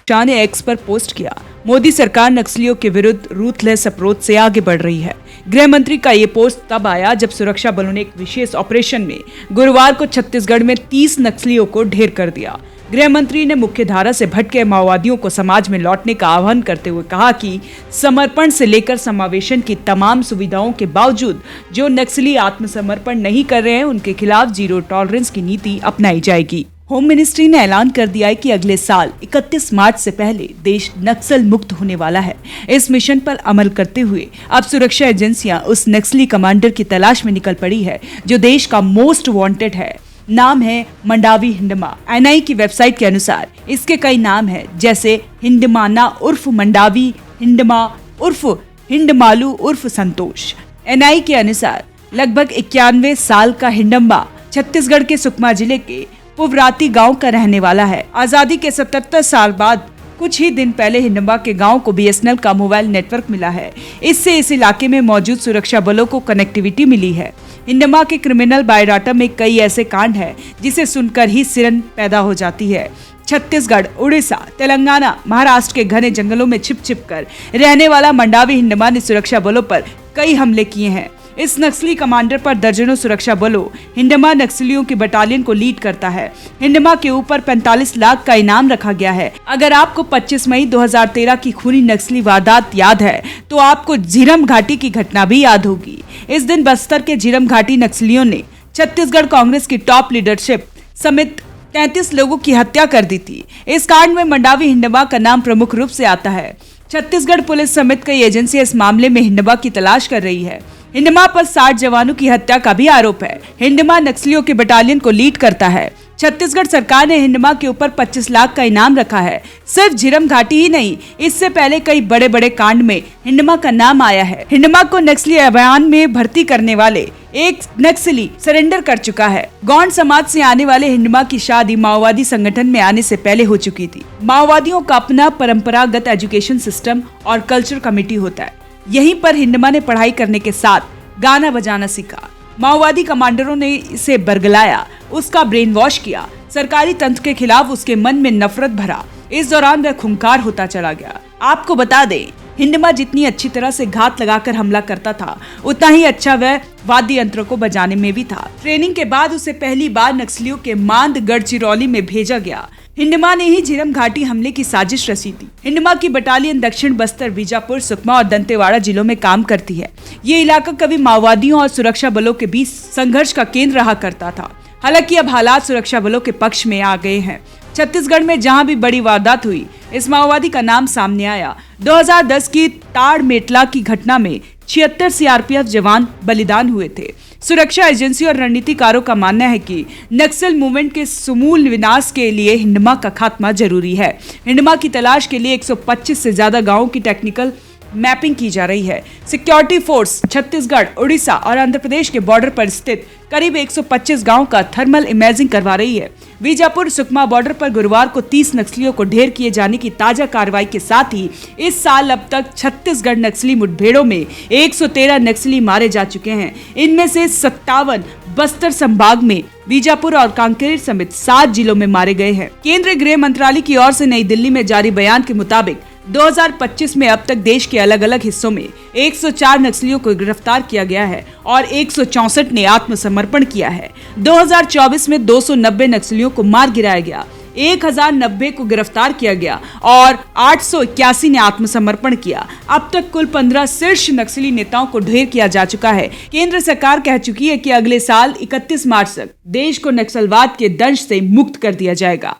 शाह ने एक्स पर पोस्ट किया, मोदी सरकार नक्सलियों के विरुद्ध रूथलेस अप्रोच से आगे बढ़ रही है। गृह मंत्री का ये पोस्ट तब आया जब सुरक्षा बलों ने एक विशेष ऑपरेशन में गुरुवार को छत्तीसगढ़ में 30 नक्सलियों को ढेर कर दिया। गृह मंत्री ने मुख्य धारा से भटके माओवादियों को समाज में लौटने का आह्वान करते हुए कहा कि समर्पण से लेकर समावेशन की तमाम सुविधाओं के बावजूद जो नक्सली आत्मसमर्पण नहीं कर रहे हैं उनके खिलाफ जीरो टॉलरेंस की नीति अपनाई जाएगी। होम मिनिस्ट्री ने ऐलान कर दिया है कि अगले साल 31 मार्च से पहले देश नक्सल मुक्त होने वाला है। इस मिशन पर अमल करते हुए अब सुरक्षा एजेंसियां उस नक्सली कमांडर की तलाश में निकल पड़ी है जो देश का मोस्ट वांटेड है। नाम है मंडावी हिंडमा। एनआई की वेबसाइट के अनुसार इसके कई नाम हैं, जैसे हिंडमाना उर्फ मंडावी, हिंडमा उर्फ हिंडमालू उर्फ संतोष। एनआई के अनुसार लगभग 91 साल का हिंडम्बा छत्तीसगढ़ के सुकमा जिले के पुवराती गांव का रहने वाला है। आजादी के 77 साल बाद कुछ ही दिन पहले हिंडम्बा के गांव को बीएसएनएल का मोबाइल नेटवर्क मिला है। इससे इस इलाके में मौजूद सुरक्षा बलों को कनेक्टिविटी मिली है। हिंडम्बा के क्रिमिनल बायोडाटा में कई ऐसे कांड हैं जिसे सुनकर ही सिरन पैदा हो जाती है। छत्तीसगढ़, उड़ीसा, तेलंगाना, महाराष्ट्र के घने जंगलों में छिप कर रहने वाला मंडावी हिंडम्बा ने सुरक्षा बलों पर कई हमले किए हैं। इस नक्सली कमांडर पर दर्जनों सुरक्षा बलों हिंडमा नक्सलियों की बटालियन को लीड करता है। हिंडमा के ऊपर 45 लाख का इनाम रखा गया है। अगर आपको 25 मई 2013 की खूनी नक्सली वारदात याद है तो आपको झीरम घाटी की घटना भी याद होगी। इस दिन बस्तर के झीरम घाटी नक्सलियों ने छत्तीसगढ़ कांग्रेस की टॉप लीडरशिप समेत 33 लोगों की हत्या कर दी थी। इस कांड में मंडावी हिंडमा का नाम प्रमुख रूप से आता है। छत्तीसगढ़ पुलिस समेत कई एजेंसियां इस मामले में हिंडमा की तलाश कर रही है। हिंडमा पर 60 जवानों की हत्या का भी आरोप है। हिंडमा नक्सलियों के बटालियन को लीड करता है। छत्तीसगढ़ सरकार ने हिंडमा के ऊपर 25 लाख का इनाम रखा है। सिर्फ झीरम घाटी ही नहीं, इससे पहले कई बड़े बड़े कांड में हिंडमा का नाम आया है। हिंडमा को नक्सली अभियान में भर्ती करने वाले एक नक्सली सरेंडर कर चुका है। गौंड समाज से आने वाले हिंडमा की शादी माओवादी संगठन में आने से पहले हो चुकी थी। माओवादियों का अपना परंपरागत एजुकेशन सिस्टम और कल्चर कमेटी होता है। यहीं पर हिंडमा ने पढ़ाई करने के साथ गाना बजाना सीखा। माओवादी कमांडरों ने इसे बरगलाया, उसका ब्रेन वॉश किया, सरकारी तंत्र के खिलाफ उसके मन में नफरत भरा। इस दौरान वह खूंखार होता चला गया। आपको बता दें, हिंडमा जितनी अच्छी तरह से घात लगाकर हमला करता था उतना ही अच्छा वह वाद्य यंत्रों को बजाने में भी था। ट्रेनिंग के बाद उसे पहली बार नक्सलियों के मांद गढ़चिरौली में भेजा गया। हिंडमा ने ही झीरम घाटी हमले की साजिश रची थी। हिंडमा की बटालियन दक्षिण बस्तर, बीजापुर, सुकमा और दंतेवाड़ा जिलों में काम करती है। ये इलाका कभी माओवादियों और सुरक्षा बलों के बीच संघर्ष का केंद्र रहा करता था। हालांकि अब हालात सुरक्षा बलों के पक्ष में आ गए हैं। छत्तीसगढ़ में जहां भी बड़ी वारदात हुई, इस माओवादी का नाम सामने आया। 2010 की ताड़ मेटला की घटना में 76 सीआरपीएफ जवान बलिदान हुए थे। सुरक्षा एजेंसी और रणनीतिकारों का मानना है कि नक्सल मूवमेंट के समूल विनाश के लिए हिंडमा का खात्मा जरूरी है। हिंडमा की तलाश के लिए 125 से ज्यादा गांवों की टेक्निकल मैपिंग की जा रही है। सिक्योरिटी फोर्स छत्तीसगढ़, उड़ीसा और आंध्र प्रदेश के बॉर्डर पर स्थित करीब 125 गांवों का थर्मल इमेजिंग करवा रही है। बीजापुर सुकमा बॉर्डर पर गुरुवार को 30 नक्सलियों को ढेर किए जाने की ताजा कार्रवाई के साथ ही इस साल अब तक छत्तीसगढ़ नक्सली मुठभेड़ों में 113 नक्सली मारे जा चुके हैं। इनमें से 57 बस्तर संभाग में, बीजापुर और कांकेर समेत 7 जिलों में मारे गए हैं। केंद्रीय गृह मंत्रालय की ओर से नई दिल्ली में जारी बयान के मुताबिक 2025 में अब तक देश के अलग अलग हिस्सों में 104 नक्सलियों को गिरफ्तार किया गया है और 164 ने आत्मसमर्पण किया है। 2024 में 290 नक्सलियों को मार गिराया गया, 1090 को गिरफ्तार किया गया और 881 ने आत्मसमर्पण किया। अब तक कुल 15 शीर्ष नक्सली नेताओं को ढेर किया जा चुका है। केंद्र सरकार कह चुकी है कि अगले साल 31 मार्च तक देश को नक्सलवाद के दंश से मुक्त कर दिया जाएगा।